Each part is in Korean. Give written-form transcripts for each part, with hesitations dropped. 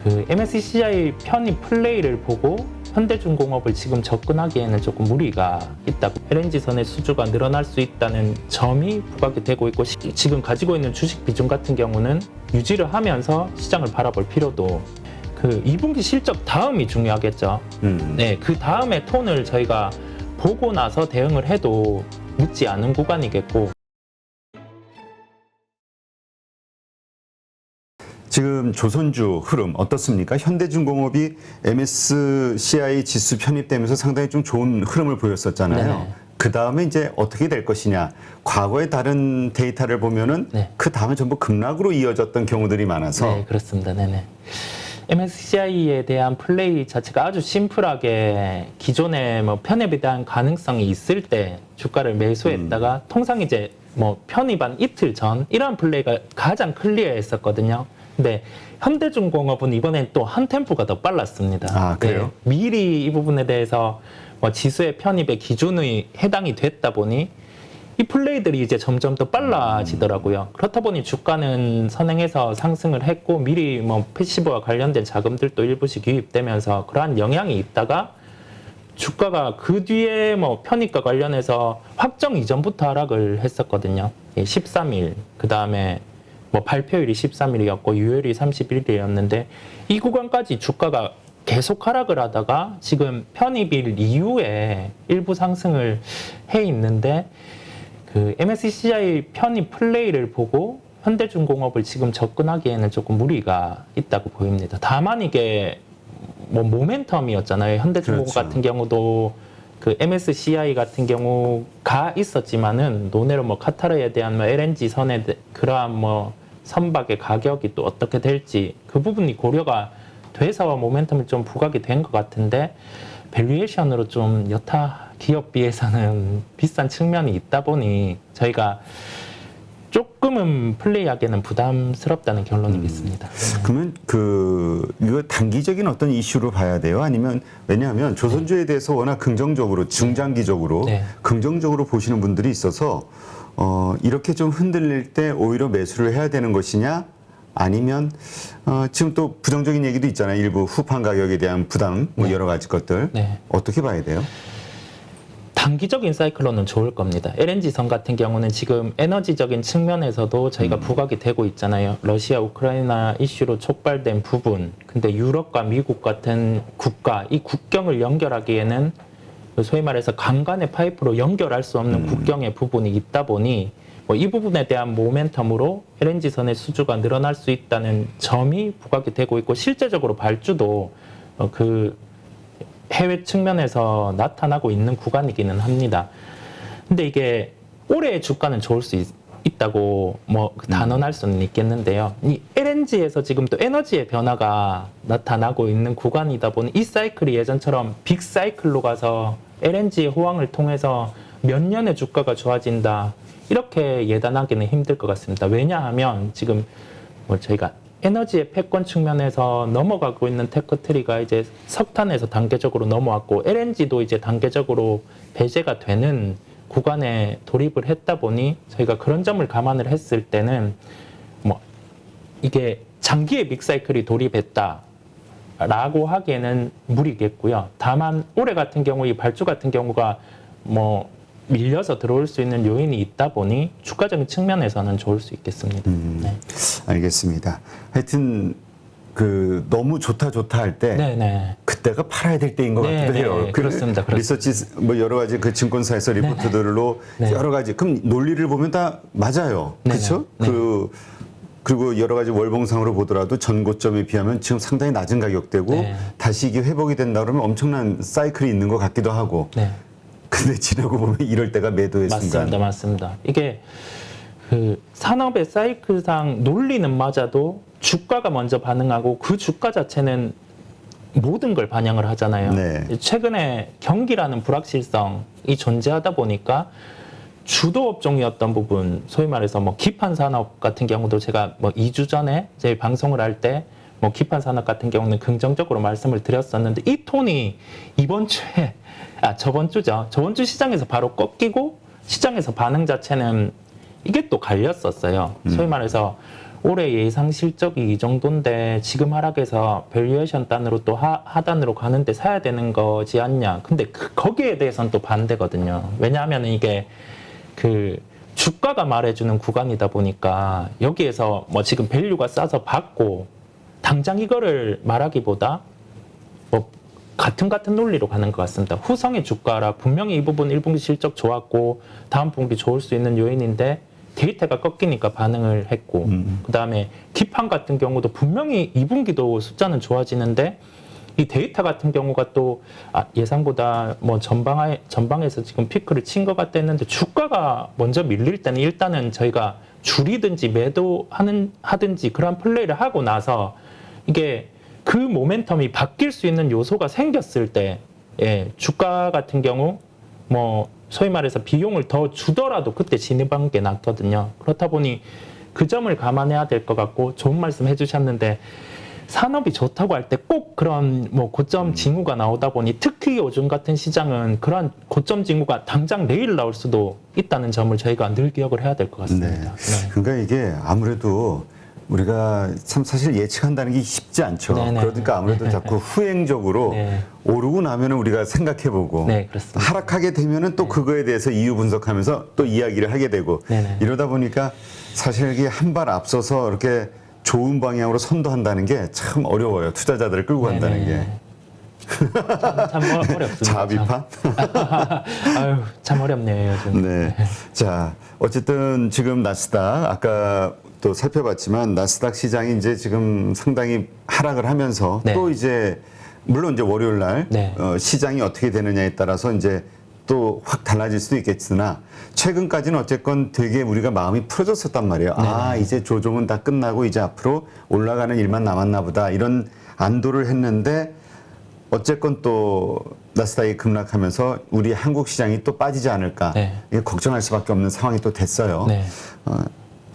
그 MSCI 편입 플레이를 보고 현대중공업을 지금 접근하기에는 조금 무리가 있다고, LNG선의 수주가 늘어날 수 있다는 점이 부각이 되고 있고, 지금 가지고 있는 주식 비중 같은 경우는 유지를 하면서 시장을 바라볼 필요도, 그 2분기 실적 다음이 중요하겠죠. 네, 그 다음에 톤을 저희가 보고 나서 대응을 해도 늦지 않은 구간이겠고. 지금 조선주 흐름 어떻습니까? 현대중공업이 MSCI 지수 편입되면서 상당히 좀 좋은 흐름을 보였었잖아요. 네네. 그 다음에 이제 어떻게 될 것이냐. 과거의 다른 데이터를 보면은 네. 그 다음에 전부 급락으로 이어졌던 경우들이 많아서. 네, 그렇습니다. 네네. MSCI에 대한 플레이 자체가 아주 심플하게 기존에 뭐 편입에 대한 가능성이 있을 때 주가를 매수했다가 통상 이제 뭐 편입한 이틀 전 이러한 플레이가 가장 클리어했었거든요. 근데 현대중공업은 이번엔 또 한 템포가 더 빨랐습니다. 아, 그래요? 네, 미리 이 부분에 대해서 뭐 지수의 편입의 기준이 해당이 됐다 보니 이 플레이들이 이제 점점 더 빨라지더라고요. 그렇다 보니 주가는 선행해서 상승을 했고, 미리 뭐 패시브와 관련된 자금들도 일부씩 유입되면서 그러한 영향이 있다가 주가가 그 뒤에 뭐 편입과 관련해서 확정 이전부터 하락을 했었거든요. 13일, 그 다음에 뭐 발표일이 13일이었고 유효일이 31일이었는데 이 구간까지 주가가 계속 하락을 하다가 지금 편입일 이후에 일부 상승을 해 있는데, 그 MSCI 편입 플레이를 보고 현대중공업을 지금 접근하기에는 조금 무리가 있다고 보입니다. 다만 이게 뭐 모멘텀이었잖아요. 현대중공업 그렇죠. 같은 경우도 그 MSCI 같은 경우가 있었지만은 논외로 뭐 카타르에 대한 뭐 LNG 선에 그러한 뭐 선박의 가격이 또 어떻게 될지 그 부분이 고려가 돼서 모멘텀이 좀 부각이 된 것 같은데, 밸류에이션으로 좀 여타 기업 비해서는 비싼 측면이 있다 보니 저희가 조금은 플레이하기에는 부담스럽다는 결론이겠습니다. 그러면 이거 단기적인 어떤 이슈로 봐야 돼요? 아니면, 왜냐하면 조선주에 대해서 워낙 긍정적으로, 중장기적으로 네. 긍정적으로 보시는 분들이 있어서 이렇게 좀 흔들릴 때 오히려 매수를 해야 되는 것이냐? 아니면 지금 또 부정적인 얘기도 있잖아요. 일부 후판 가격에 대한 부담, 뭐 네. 여러 가지 것들. 네. 어떻게 봐야 돼요? 단기적인 사이클로는 좋을 겁니다. LNG선 같은 경우는 지금 에너지적인 측면에서도 저희가 부각이 되고 있잖아요. 러시아, 우크라이나 이슈로 촉발된 부분. 근데 유럽과 미국 같은 국가, 이 국경을 연결하기에는 소위 말해서 강간의 파이프로 연결할 수 없는 국경의 부분이 있다 보니 뭐 이 부분에 대한 모멘텀으로 LNG선의 수주가 늘어날 수 있다는 점이 부각이 되고 있고, 실제적으로 발주도 그 해외 측면에서 나타나고 있는 구간이기는 합니다. 근데 이게 올해의 주가는 좋을 수 있다고 뭐 단언할 수는 있겠는데요. 이 LNG에서 지금 또 에너지의 변화가 나타나고 있는 구간이다 보니 이 사이클이 예전처럼 빅 사이클로 가서 LNG의 호황을 통해서 몇 년의 주가가 좋아진다, 이렇게 예단하기는 힘들 것 같습니다. 왜냐하면 지금 뭐 저희가 에너지의 패권 측면에서 넘어가고 있는 테크트리가 이제 석탄에서 단계적으로 넘어왔고, LNG도 이제 단계적으로 배제가 되는 구간에 돌입을 했다 보니 저희가 그런 점을 감안을 했을 때는 뭐 이게 장기의 빅사이클이 돌입했다 라고 하기에는 무리겠고요. 다만 올해 같은 경우 이 발주 같은 경우가 뭐 밀려서 들어올 수 있는 요인이 있다 보니 주가적인 측면에서는 좋을 수 있겠습니다. 네. 알겠습니다. 하여튼 너무 좋다 할 때 네네. 그때가 팔아야 될 때인 것 네, 같기도 네, 해요. 그렇습니다. 리서치 뭐 여러 가지 그 증권사에서 리포트들로 네. 여러 가지, 그럼 논리를 보면 다 맞아요. 네, 그렇죠? 네. 그리고 여러 가지 월봉상으로 보더라도 전고점에 비하면 지금 상당히 낮은 가격대고 네. 다시 이게 회복이 된다 그러면 엄청난 사이클이 있는 것 같기도 하고. 네. 근데 지나고 보면 이럴 때가 매도의 순간. 맞습니다. 이게 그 산업의 사이클상 논리는 맞아도 주가가 먼저 반응하고 그 주가 자체는 모든 걸 반영을 하잖아요. 네. 최근에 경기라는 불확실성이 존재하다 보니까 주도 업종이었던 부분, 소위 말해서 뭐 기판 산업 같은 경우도 제가 뭐 2주 전에 제 방송을 할 때 뭐 기판 산업 같은 경우는 긍정적으로 말씀을 드렸었는데, 이 톤이 저번 주죠. 저번 주 시장에서 바로 꺾이고 시장에서 반응 자체는 이게 또 갈렸었어요. 소위 말해서 올해 예상 실적이 이 정도인데 지금 하락해서 밸류에이션 단으로 또 하단으로 가는데 사야 되는 거지 않냐. 근데 거기에 대해서는 또 반대거든요. 왜냐하면 이게 그 주가가 말해주는 구간이다 보니까 여기에서 뭐 지금 밸류가 싸서 받고 당장 이거를 말하기보다 뭐 같은 논리로 가는 것 같습니다. 후성의 주가라 분명히 이 부분 1분기 실적 좋았고 다음 분기 좋을 수 있는 요인인데 데이터가 꺾이니까 반응을 했고 그다음에 기판 같은 경우도 분명히 2분기도 숫자는 좋아지는데 이 데이터 같은 경우가 또 예상보다 뭐 전방에서 지금 피크를 친 것 같다 했는데 주가가 먼저 밀릴 때는 일단은 저희가 줄이든지 하든지 그런 플레이를 하고 나서 이게 그 모멘텀이 바뀔 수 있는 요소가 생겼을 때 주가 같은 경우 뭐 소위 말해서 비용을 더 주더라도 그때 진입한 게 낫거든요. 그렇다 보니 그 점을 감안해야 될 것 같고 좋은 말씀 해주셨는데 산업이 좋다고 할 때 꼭 그런 뭐 고점 징후가 나오다 보니 특히 요즘 같은 시장은 그런 고점 징후가 당장 내일 나올 수도 있다는 점을 저희가 늘 기억을 해야 될 것 같습니다. 네. 그러니까 이게 아무래도 우리가 참 사실 예측한다는 게 쉽지 않죠. 네네. 그러니까 아무래도 자꾸 후행적으로 네. 오르고 나면은 우리가 생각해보고 네, 그렇습니다. 하락하게 되면은 또 그거에 대해서 이유 분석하면서 또 이야기를 하게 되고 네네. 이러다 보니까 사실 이게 한 발 앞서서 이렇게 좋은 방향으로 선도한다는 게 참 어려워요. 투자자들을 끌고 간다는 게. 참 어렵습니다. 자비판? 아유, 참 어렵네요, 요즘. 네. 자, 어쨌든 지금 나스닥 아까 또 살펴봤지만 나스닥 시장이 이제 지금 상당히 하락을 하면서 네. 또 이제 물론 이제 월요일 날 네. 시장이 어떻게 되느냐에 따라서 이제 또 확 달라질 수도 있겠으나 최근까지는 어쨌건 되게 우리가 마음이 풀어졌었단 말이에요. 아, 이제 조정은 다 끝나고 이제 앞으로 올라가는 일만 남았나 보다 이런 안도를 했는데 어쨌건 또 나스닥이 급락하면서 우리 한국 시장이 또 빠지지 않을까 네. 이게 걱정할 수밖에 없는 상황이 또 됐어요. 네.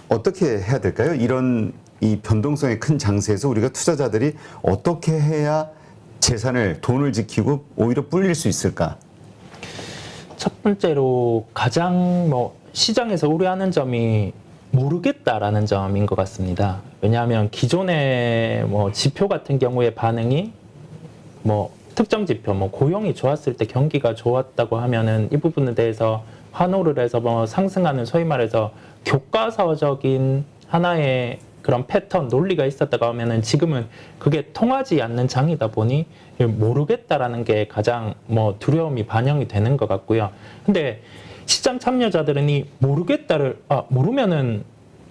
어떻게 해야 될까요? 이런 이 변동성의 큰 장세에서 우리가 투자자들이 어떻게 해야 돈을 지키고 오히려 불릴 수 있을까? 첫 번째로 가장 뭐 시장에서 우려하는 점이 모르겠다라는 점인 것 같습니다. 왜냐하면 기존의 뭐 지표 같은 경우의 반응이 뭐 특정 지표, 뭐 고용이 좋았을 때 경기가 좋았다고 하면은 이 부분에 대해서 환호를 해서 뭐 상승하는 소위 말해서 교과서적인 하나의 그런 패턴, 논리가 있었다고 하면은 지금은 그게 통하지 않는 장이다 보니 모르겠다라는 게 가장 뭐 두려움이 반영이 되는 것 같고요. 근데 시장 참여자들은 이 모르겠다를, 모르면은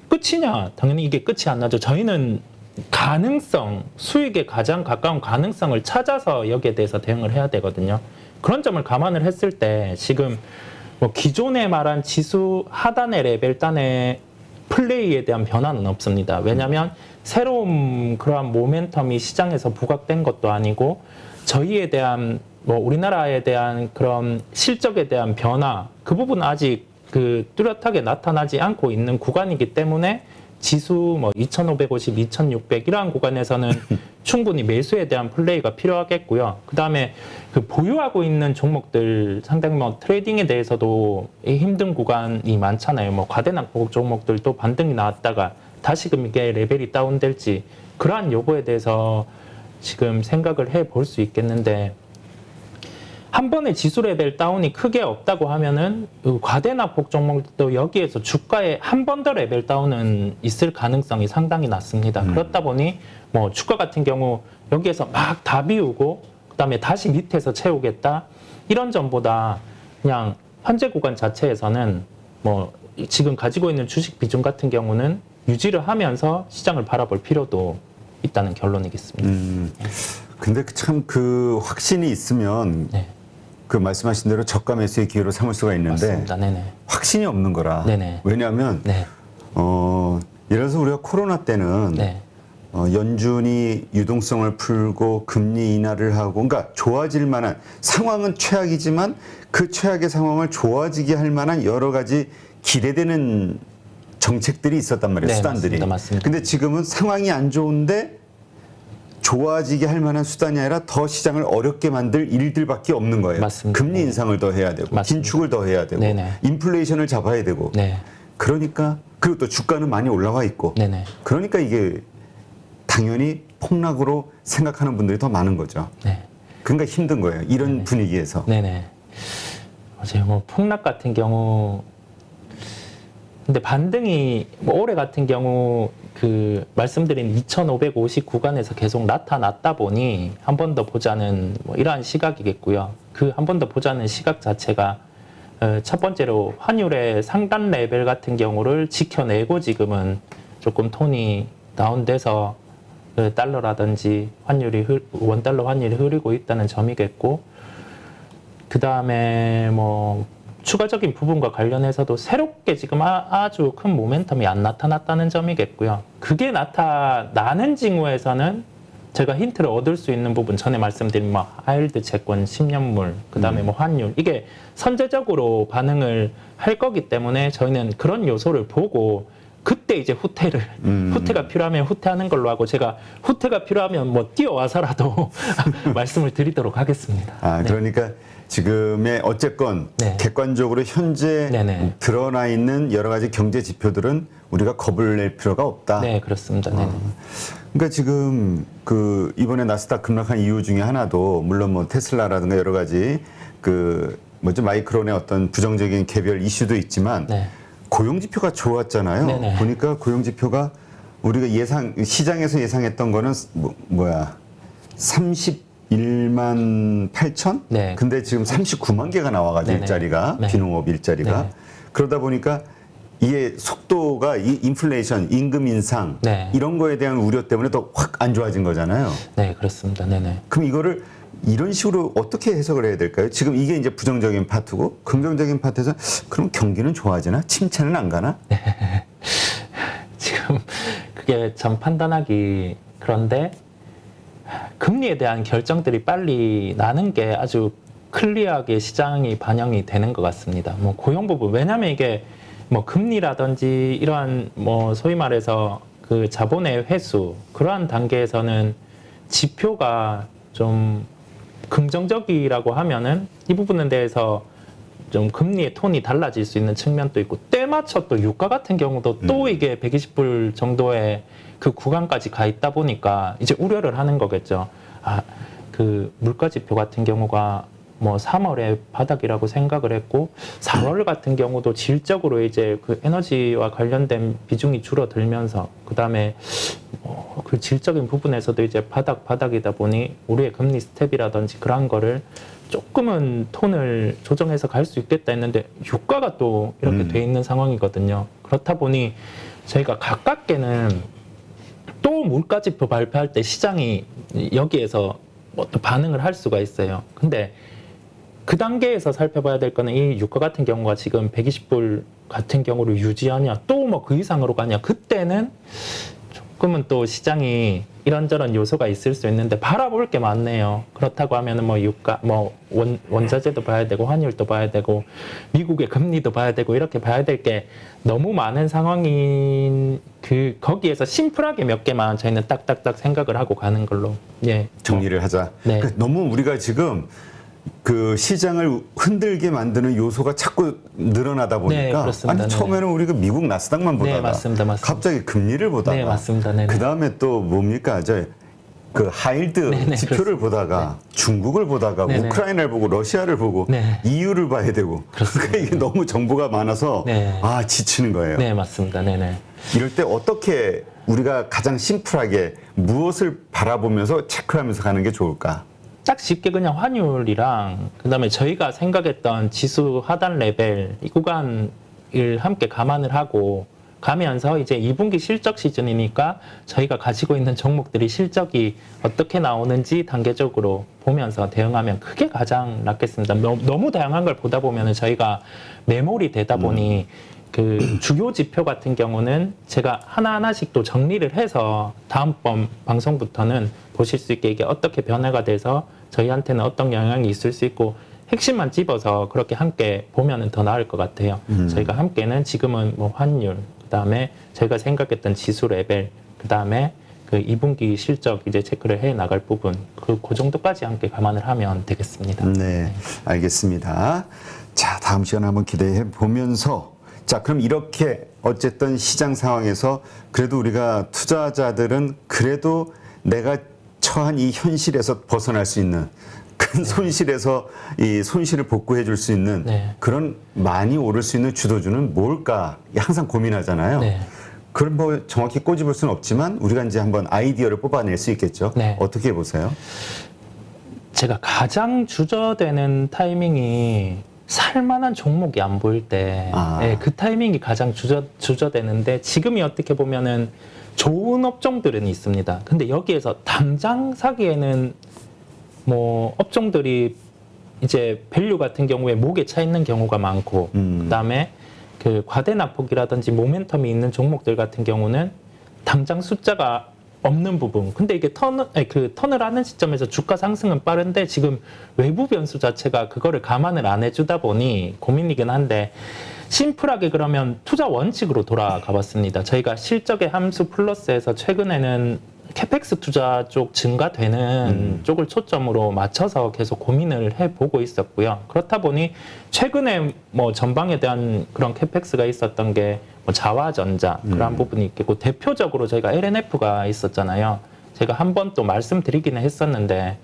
끝이냐? 당연히 이게 끝이 안 나죠. 저희는 가능성, 수익에 가장 가까운 가능성을 찾아서 여기에 대해서 대응을 해야 되거든요. 그런 점을 감안을 했을 때 지금 뭐 기존에 말한 지수 하단의 레벨단의 플레이에 대한 변화는 없습니다. 왜냐하면 새로운 그러한 모멘텀이 시장에서 부각된 것도 아니고 저희에 대한 뭐 우리나라에 대한 그런 실적에 대한 변화 그 부분은 아직 그 뚜렷하게 나타나지 않고 있는 구간이기 때문에 지수 뭐 2,550, 2,600 이러한 구간에서는 충분히 매수에 대한 플레이가 필요하겠고요. 그다음에 그 보유하고 있는 종목들 상당히 뭐 트레이딩에 대해서도 힘든 구간이 많잖아요. 뭐 과대낙폭 종목들도 반등이 나왔다가 다시금 이게 레벨이 다운될지 그러한 여부에 대해서 지금 생각을 해볼 수 있겠는데 한 번에 지수 레벨 다운이 크게 없다고 하면은 과대낙폭 종목도 여기에서 주가에 한 번 더 레벨 다운은 있을 가능성이 상당히 낮습니다. 그렇다 보니 뭐 주가 같은 경우 여기에서 막 다 비우고 그다음에 다시 밑에서 채우겠다 이런 점보다 그냥 현재 구간 자체에서는 뭐 지금 가지고 있는 주식 비중 같은 경우는 유지를 하면서 시장을 바라볼 필요도 있다는 결론이겠습니다. 근데 참 그 확신이 있으면 네. 그 말씀하신 대로 저가 매수의 기회로 삼을 수가 있는데 맞습니다. 네네. 확신이 없는 거라. 네네. 왜냐하면 네. 예를 들어서 우리가 코로나 때는 네. 연준이 유동성을 풀고 금리 인하를 하고 그러니까 좋아질 만한 상황은 최악이지만 그 최악의 상황을 좋아지게 할 만한 여러 가지 기대되는 정책들이 있었단 말이에요. 네, 수단들이. 맞습니다. 맞습니다. 근데 지금은 상황이 안 좋은데 좋아지게 할 만한 수단이 아니라 더 시장을 어렵게 만들 일들밖에 없는 거예요. 맞습니다. 금리 네. 인상을 더 해야 되고 맞습니다. 긴축을 더 해야 되고 네네. 인플레이션을 잡아야 되고 네. 그러니까 그리고 또 주가는 많이 올라와 있고. 네네. 그러니까 이게 당연히 폭락으로 생각하는 분들이 더 많은 거죠. 네. 그러니까 힘든 거예요. 이런 분위기에서. 네네. 어제 뭐 폭락 같은 경우, 근데 반등이 뭐 올해 같은 경우 그 말씀드린 2,550 구간에서 계속 나타났다 보니 한 번 더 보자는 뭐 이러한 시각이겠고요. 그 한 번 더 보자는 시각 자체가 첫 번째로 환율의 상단 레벨 같은 경우를 지켜내고 지금은 조금 톤이 다운돼서 그 달러라든지 원달러 환율이 흐르고 있다는 점이겠고, 그 다음에 뭐 추가적인 부분과 관련해서도 새롭게 지금 아주 큰 모멘텀이 안 나타났다는 점이겠고요. 그게 나타나는 징후에서는 제가 힌트를 얻을 수 있는 부분, 전에 말씀드린 뭐 하이힐드 채권, 10년물, 그 다음에 뭐 환율, 이게 선제적으로 반응을 할 거기 때문에 저희는 그런 요소를 보고 그때 이제 후퇴가 필요하면 후퇴하는 걸로 하고, 제가 후퇴가 필요하면 뭐 뛰어와서라도 말씀을 드리도록 하겠습니다. 아, 그러니까 지금의 어쨌건 네. 객관적으로 현재 네네. 드러나 있는 여러 가지 경제 지표들은 우리가 겁을 낼 필요가 없다. 네, 그렇습니다. 네네. 그러니까 지금 그 이번에 나스닥 급락한 이유 중에 하나도 물론 뭐 테슬라라든가 여러 가지 그 뭐죠 마이크론의 어떤 부정적인 개별 이슈도 있지만 네. 고용 지표가 좋았잖아요. 네네. 보니까 고용 지표가 우리가 시장에서 예상했던 거는 뭐야 31만 8천? 네. 근데 지금 39만 개가 나와가지고 네네. 일자리가 네. 비농업 일자리가 네. 그러다 보니까 이게 속도가 이 인플레이션, 임금 인상 네. 이런 거에 대한 우려 때문에 더 확 안 좋아진 거잖아요. 네, 그렇습니다. 네네. 그럼 이거를 이런 식으로 어떻게 해석을 해야 될까요? 지금 이게 이제 부정적인 파트고 긍정적인 파트에서 그럼 경기는 좋아지나? 침체는 안 가나? 지금 그게 전 판단하기 그런데 금리에 대한 결정들이 빨리 나는 게 아주 클리어하게 시장이 반영이 되는 것 같습니다. 뭐 고용 부분, 왜냐하면 이게 뭐 금리라든지 이러한 뭐 소위 말해서 그 자본의 회수 그러한 단계에서는 지표가 좀 긍정적이라고 하면은 이 부분에 대해서 좀 금리의 톤이 달라질 수 있는 측면도 있고, 때 맞춰 또 유가 같은 경우도 또 이게 120불 정도의 그 구간까지 가 있다 보니까 이제 우려를 하는 거겠죠. 아, 그 물가 지표 같은 경우가 뭐 3월에 바닥이라고 생각을 했고 4월 같은 경우도 질적으로 이제 그 에너지와 관련된 비중이 줄어들면서 그다음에 그 질적인 부분에서도 이제 바닥이다 보니 우리의 금리 스텝이라든지 그런 거를 조금은 톤을 조정해서 갈 수 있겠다 했는데 유가가 또 이렇게 돼 있는 상황이거든요. 그렇다 보니 저희가 가깝게는 또 물가지표 발표할 때 시장이 여기에서 뭐 또 반응을 할 수가 있어요. 근데 그 단계에서 살펴봐야 될 거는 이 유가 같은 경우가 지금 120불 같은 경우를 유지하냐 또 뭐 그 이상으로 가냐, 그때는 조금은 또 시장이 이런저런 요소가 있을 수 있는데 바라볼 게 많네요. 그렇다고 하면은 뭐 유가, 뭐 원자재도 봐야 되고 환율도 봐야 되고 미국의 금리도 봐야 되고 이렇게 봐야 될 게 너무 많은 상황인 거기에서 심플하게 몇 개만 저희는 딱딱딱 생각을 하고 가는 걸로 정리를 하자. 네. 그러니까 너무 우리가 지금 그 시장을 흔들게 만드는 요소가 자꾸 늘어나다 보니까 네, 그렇습니다. 아니 처음에는 우리가 미국 나스닥만 보다가 네, 맞습니다. 갑자기 금리를 보다가 네, 맞습니다. 네네. 그 다음에 또 뭡니까 그 하일드 네네, 지표를 그렇습니다. 보다가 중국을 보다가 네네. 우크라이나를 보고 러시아를 보고 네. EU를 봐야 되고 그러니까 이게 너무 정보가 많아서 네. 지치는 거예요. 네, 맞습니다. 네네. 이럴 때 어떻게 우리가 가장 심플하게 무엇을 바라보면서 체크하면서 가는 게 좋을까? 딱 쉽게 그냥 환율이랑 그다음에 저희가 생각했던 지수 하단 레벨 이 구간을 함께 감안을 하고 가면서 이제 2분기 실적 시즌이니까 저희가 가지고 있는 종목들이 실적이 어떻게 나오는지 단계적으로 보면서 대응하면 그게 가장 낫겠습니다. 너무 다양한 걸 보다 보면은 저희가 매몰이 되다 보니 그 주요 지표 같은 경우는 제가 하나하나씩 또 정리를 해서 다음번 방송부터는 보실 수 있게 이게 어떻게 변화가 돼서 저희한테는 어떤 영향이 있을 수 있고 핵심만 집어서 그렇게 함께 보면은 더 나을 것 같아요. 저희가 함께는 지금은 뭐 환율, 그다음에 저희가 생각했던 지수 레벨, 그다음에 그 2분기 실적 이제 체크를 해 나갈 부분 그 정도까지 함께 감안을 하면 되겠습니다. 네, 알겠습니다. 자, 다음 시간에 한번 기대해 보면서 자, 그럼 이렇게 어쨌든 시장 상황에서 그래도 우리가 투자자들은 그래도 내가 처한 이 현실에서 벗어날 수 있는 큰 손실에서 이 손실을 복구해 줄 수 있는 네. 그런 많이 오를 수 있는 주도주는 뭘까 항상 고민하잖아요. 네. 그걸 뭐 정확히 꼬집을 수는 없지만 우리가 이제 한번 아이디어를 뽑아낼 수 있겠죠. 네. 어떻게 보세요? 제가 가장 주저되는 타이밍이 살만한 종목이 안 보일 때, 예, 그 타이밍이 가장 주저되는데 지금이 어떻게 보면은 좋은 업종들은 있습니다. 근데 여기에서 당장 사기에는 뭐 업종들이 이제 밸류 같은 경우에 목에 차 있는 경우가 많고, 그다음에 그 과대납폭이라든지 모멘텀이 있는 종목들 같은 경우는 당장 숫자가 없는 부분. 근데 이게 턴을 하는 시점에서 주가 상승은 빠른데 지금 외부 변수 자체가 그거를 감안을 안 해주다 보니 고민이긴 한데 심플하게 그러면 투자 원칙으로 돌아가 봤습니다. 저희가 실적의 함수 플러스에서 최근에는 캐펙스 투자 쪽 증가되는 쪽을 초점으로 맞춰서 계속 고민을 해보고 있었고요. 그렇다 보니 최근에 뭐 전방에 대한 그런 캐펙스가 있었던 게 뭐 자화전자 그런 부분이 있겠고 대표적으로 저희가 LNF가 있었잖아요. 제가 한 번 또 말씀드리기는 했었는데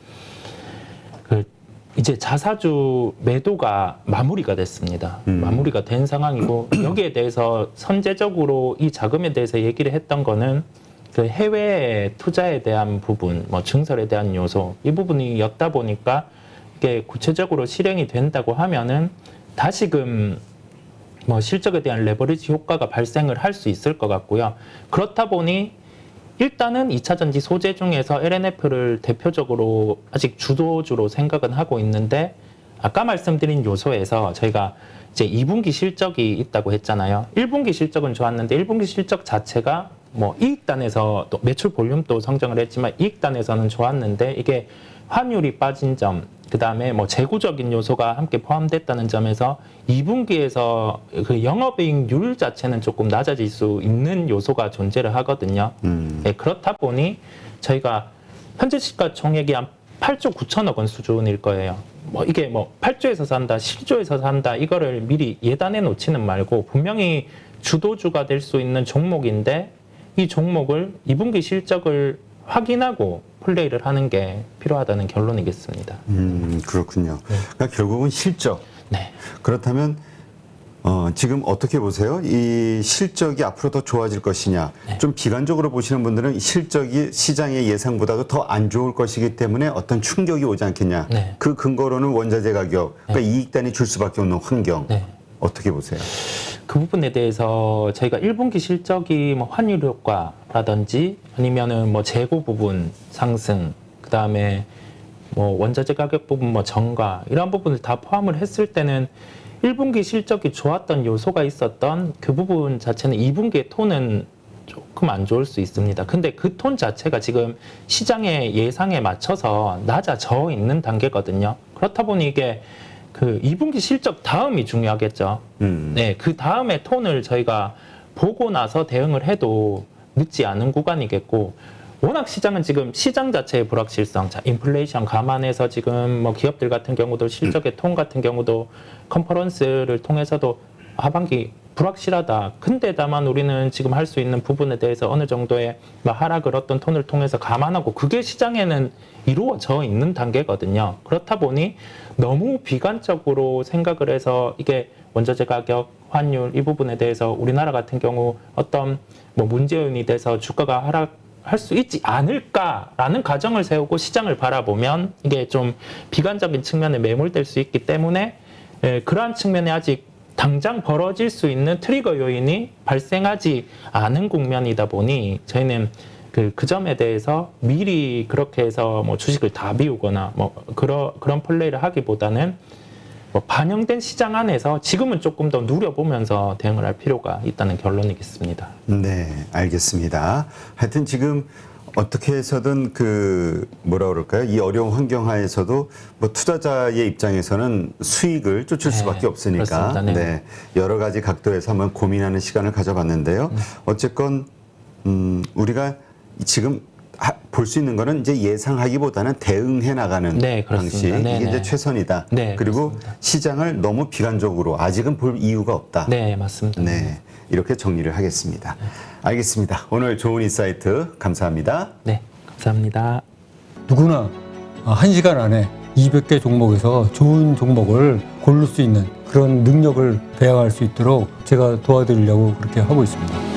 그 이제 자사주 매도가 마무리가 됐습니다. 마무리가 된 상황이고 여기에 대해서 선제적으로 이 자금에 대해서 얘기를 했던 거는 그 해외 투자에 대한 부분, 뭐 증설에 대한 요소 이 부분이었다 보니까 이게 구체적으로 실행이 된다고 하면은 다시금 뭐 실적에 대한 레버리지 효과가 발생을 할 수 있을 것 같고요. 그렇다 보니 일단은 2차전지 소재 중에서 LNF를 대표적으로 아직 주도주로 생각은 하고 있는데 아까 말씀드린 요소에서 저희가 이제 2분기 실적이 있다고 했잖아요. 1분기 실적은 좋았는데 1분기 실적 자체가 뭐 이익단에서 또 매출 볼륨도 성장을 했지만 이익단에서는 좋았는데 이게 환율이 빠진 점, 그 다음에 뭐 재고적인 요소가 함께 포함됐다는 점에서 2분기에서 그 영업이익률 자체는 조금 낮아질 수 있는 요소가 존재를 하거든요. 네, 그렇다 보니 저희가 현재 시가총액이 한 8조 9천억 원 수준일 거예요. 뭐 이게 뭐 8조에서 산다, 10조에서 산다 이거를 미리 예단해 놓지는 말고 분명히 주도주가 될 수 있는 종목인데 이 종목을 2분기 실적을 확인하고 플레이를 하는 게 필요하다는 결론이겠습니다. 그렇군요. 그러니까 결국은 실적. 네. 그렇다면 지금 어떻게 보세요? 이 실적이 앞으로 더 좋아질 것이냐? 네. 좀 비관적으로 보시는 분들은 실적이 시장의 예상보다도 더 안 좋을 것이기 때문에 어떤 충격이 오지 않겠냐? 네. 그 근거로는 원자재 가격, 그러니까 이익단이 줄 수밖에 없는 환경. 네. 어떻게 보세요? 그 부분에 대해서 저희가 1분기 실적이 뭐 환율 효과라든지 아니면은 뭐 재고 부분 상승, 그 다음에 뭐 원자재 가격 부분 뭐 정가 이런 부분을 다 포함을 했을 때는 1분기 실적이 좋았던 요소가 있었던 그 부분 자체는 2분기의 톤은 조금 안 좋을 수 있습니다. 근데 그 톤 자체가 지금 시장의 예상에 맞춰서 낮아져 있는 단계거든요. 그렇다 보니 이게 그 2분기 실적 다음이 중요하겠죠. 네, 그 다음에 톤을 저희가 보고 나서 대응을 해도 늦지 않은 구간이겠고, 워낙 시장은 지금 시장 자체의 불확실성, 자, 인플레이션 감안해서 지금 뭐 기업들 같은 경우도 실적의 톤 같은 경우도 컨퍼런스를 통해서도 하반기 불확실하다. 근데 다만 우리는 지금 할 수 있는 부분에 대해서 어느 정도의 하락을 어떤 톤을 통해서 감안하고 그게 시장에는 이루어져 있는 단계거든요. 그렇다 보니 너무 비관적으로 생각을 해서 이게 원자재 가격, 환율 이 부분에 대해서 우리나라 같은 경우 어떤 뭐 문제 요인이 돼서 주가가 하락할 수 있지 않을까라는 가정을 세우고 시장을 바라보면 이게 좀 비관적인 측면에 매몰될 수 있기 때문에 그러한 측면에 아직 당장 벌어질 수 있는 트리거 요인이 발생하지 않은 국면이다 보니 저희는 그 점에 대해서 미리 그렇게 해서 뭐 주식을 다 비우거나 뭐 그런 플레이를 하기보다는 뭐 반영된 시장 안에서 지금은 조금 더 누려보면서 대응을 할 필요가 있다는 결론이겠습니다. 네, 알겠습니다. 하여튼 지금 어떻게 해서든 그 뭐라 그럴까요? 이 어려운 환경 하에서도 뭐 투자자의 입장에서는 수익을 쫓을 수밖에 없으니까 그렇습니다. 네. 네, 여러 가지 각도에서 한번 고민하는 시간을 가져봤는데요. 어쨌건 우리가 지금 볼 수 있는 거는 이제 예상하기보다는 대응해 나가는 네, 방식 그렇습니다. 네, 이게 이제 네. 최선이다. 네, 그리고 그렇습니다. 시장을 너무 비관적으로 아직은 볼 이유가 없다. 네, 맞습니다. 네, 이렇게 정리를 하겠습니다. 알겠습니다. 오늘 좋은 인사이트 감사합니다. 네, 감사합니다. 누구나 1시간 안에 200개 종목에서 좋은 종목을 고를 수 있는 그런 능력을 배양할 수 있도록 제가 도와드리려고 그렇게 하고 있습니다.